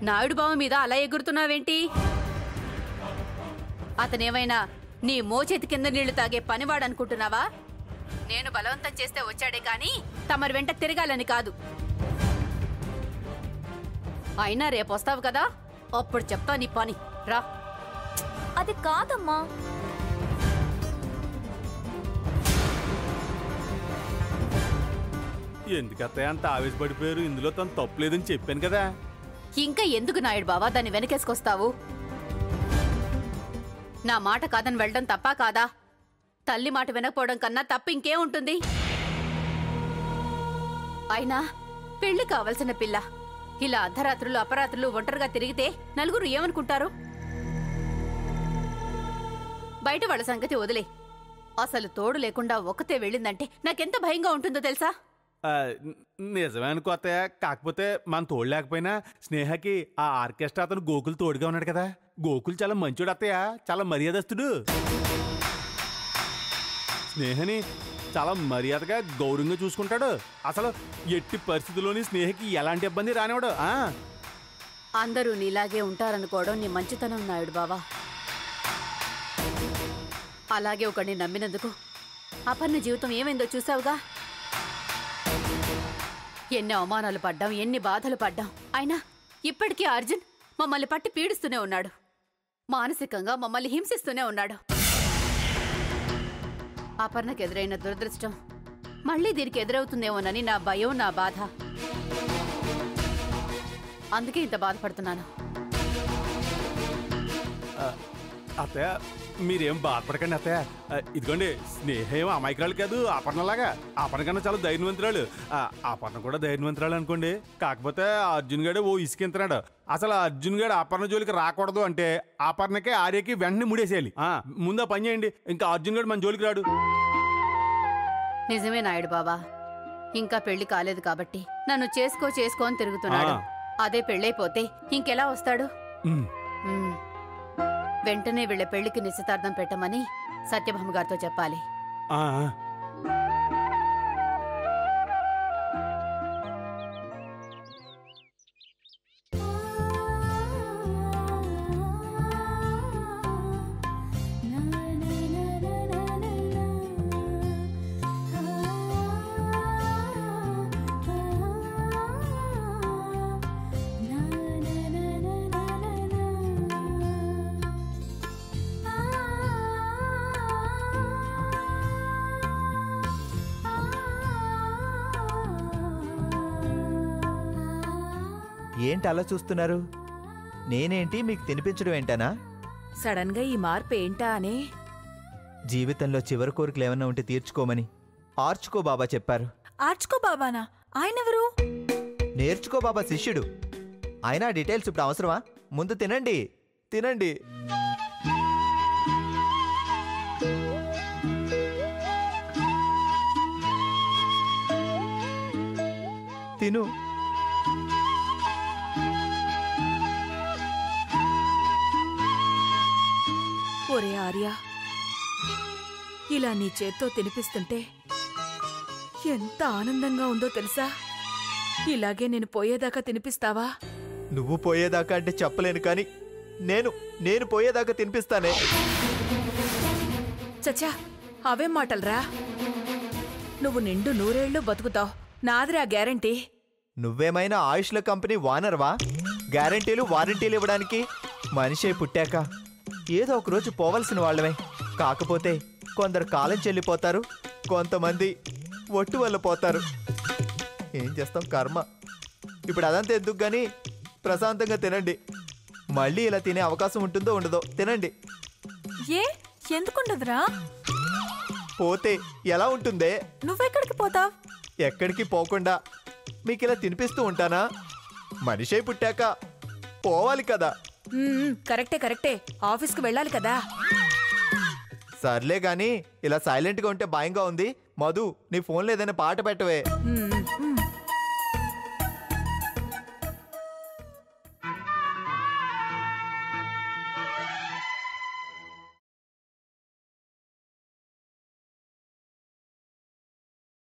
నాయుడు బావ మీద అలా ఎగురుతున్నావేంటి? అతనేమైనా నీ మోచేతి కింద నీళ్లు తాగే పనివాడనుకుంటున్నావా? నేను బలవంతం చేస్తే వచ్చాడే కాని తమరి వెంట తిరగాలని కాదు. అయినా రేపొస్తావు కదా, అప్పుడు చెప్తా నీ పని. రా. అది కాదమ్మా. ఎందుకత్తయ్య అంత ఆవేశపడిపోయారు? ఇందులో తను తప్పులేదని చెప్పాను కదా. ఇంకా ఎందుకు నాయుడు బావా దాన్ని వెనకేసుకొస్తావు? నా మాట కాదని వెళ్ళడం తప్పా కాదా? తల్లి మాట వినకపోవడం కన్నా తప్పు ఇంకేముంటుంది? అయినా పెళ్లి కావలసిన పిల్ల ఇలా అర్ధరాత్రులు అపరాత్రులు ఒంటరిగా తిరిగితే నలుగురు ఏమనుకుంటారు? బయట వాళ్ళ సంగతి వదిలే. అసలు తోడు లేకుండా ఒక్కతే వెళ్ళిందంటే నాకెంత భయంగా ఉంటుందో తెలుసా? నిజమే అనుకో అత్తయ్య. కాకపోతే మన తోడు లేకపోయినా స్నేహకి ఆ ఆర్కెస్ట్రా అతను గోకుల్ తోడుగా ఉన్నాడు కదా. గోకుల్ చాలా మంచోడు అత్తయ్య, చాలా మర్యాదస్తుడు. స్నేహని చాలా మర్యాదగా గౌరవంగా చూసుకుంటాడు. అసలు ఎట్టి పరిస్థితుల్లోని స్నేహకి ఎలాంటి ఇబ్బంది రానివాడు. అందరూ నీలాగే ఉంటారనుకోవడం నీ మంచితనం నాయుడు బావా. అలాగే ఒకడిని నమ్మినందుకు అపర్ణ జీవితం ఏమైందో చూసావుగా. ఎన్ని అవమానాలు పడ్డాం, ఎన్ని బాధలు పడ్డాం. అయినా ఇప్పటికీ అర్జున్ మమ్మల్ని పట్టి పీడిస్తూనే ఉన్నాడు. మానసికంగా మమ్మల్ని హింసిస్తూనే ఉన్నాడు. అపర్ణకు ఎదురైన దురదృష్టం మళ్ళీ దీనికి ఎదురవుతుందేమోనని నా భయం, నా బాధ. అందుకే ఇంత బాధపడుతున్నాను. అత్తయ్య మీరేం బాధపడకండి అత్తయ్య. ఇదిగోండి, స్నేహ ఏమో అమాయకురాలు కాదు అపర్ణలాగా. అపర్ణ కన్నా చాలా ధైర్యవంతురాలు. అపర్ణ కూడా ధైర్యవంతురాలు అనుకోండి. కాకపోతే అర్జున్ గడే ఓ ఇసుకెంతున్నాడు. అసలు అర్జున్ గడు అపర్ణ జోలికి రాకూడదు అంటే అపర్ణకి ఆర్యకి వెంటనే ముడేసేయాలి. ముందు పని చేయండి, ఇంకా అర్జున్ గడు మన జోలికి రాడు. నిజమే నాయుడు బాబా. ఇంకా పెళ్లి కాలేదు కాబట్టి నన్ను చేసుకో అని తిరుగుతున్నాడు. అదే పెళ్ళైపోతే ఇంకెలా వస్తాడు? వెంటనే వీళ్ళ పెళ్లికి నిశ్చితార్థం పెట్టమని సత్యభామ గారితో చెప్పాలి. ఏంటి అలా చూస్తున్నారు? నేనేంటి మీకు తినిపించడం ఏంటనా? సడన్ గా ఈ మార్పు ఏంటా అని. జీవితంలో చివరి కోరికలు ఏమన్నా ఉంటే తీర్చుకోమని ఆర్చుకో బాబా చెప్పారు. ఆర్చుకో బాబానా? ఆయనెవరు? నేర్చుకో బాబా శిష్యుడు. ఆయన డీటెయిల్స్ ఇప్పుడు అవసరమా? ముందు తినండి, తినండి. తిను. ఒరే ఆర్య, ఇలా నీ చేత్తో తినిపిస్తుంటే ఎంత ఆనందంగా ఉందో తెలుసా? ఇలాగే నేను పోయేదాకా తినిపిస్తావా? నువ్వు పోయేదాకా అంటే చెప్పలేను, కానీ నేను పోయేదాకా తినిపిస్తానే. చచ్చా, అవేం మాటలరా? నువ్వు నిండు నూరేళ్లు బతుకుతావు, నాదిరా గ్యారంటీ. నువ్వేమైనా ఆయుష్ల కంపెనీ వానర్వా? గ్యారంటీలు వారంటీలు ఇవ్వడానికి? మనిషే పుట్టాక ఏదో ఒకరోజు పోవలసిన వాళ్ళమే. కాకపోతే కొందరు కాలం చెల్లిపోతారు, కొంతమంది ఒట్టు వల్ల పోతారు. ఏం చేస్తాం, కర్మ. ఇప్పుడు అదంతా ఎందుకు గాని ప్రశాంతంగా తినండి. మళ్ళీ ఇలా తినే అవకాశం ఉంటుందో ఉండదో తినండి. ఎందుకుండదురా? పోతే ఎలా ఉంటుందే? నువ్వెక్కడికి పోతావ్? ఎక్కడికి పోకుండా మీకు ఇలా తినిపిస్తూ ఉంటానా? మనిషే పుట్టాక పోవాలి కదా. కరెక్టే. ఆఫీస్కి వెళ్ళాలి కదా. సర్లే గాని ఇలా సైలెంట్గా ఉంటే భయంగా ఉంది. మధు, నీ ఫోన్లో ఏదైనా పాట పెట్టవే.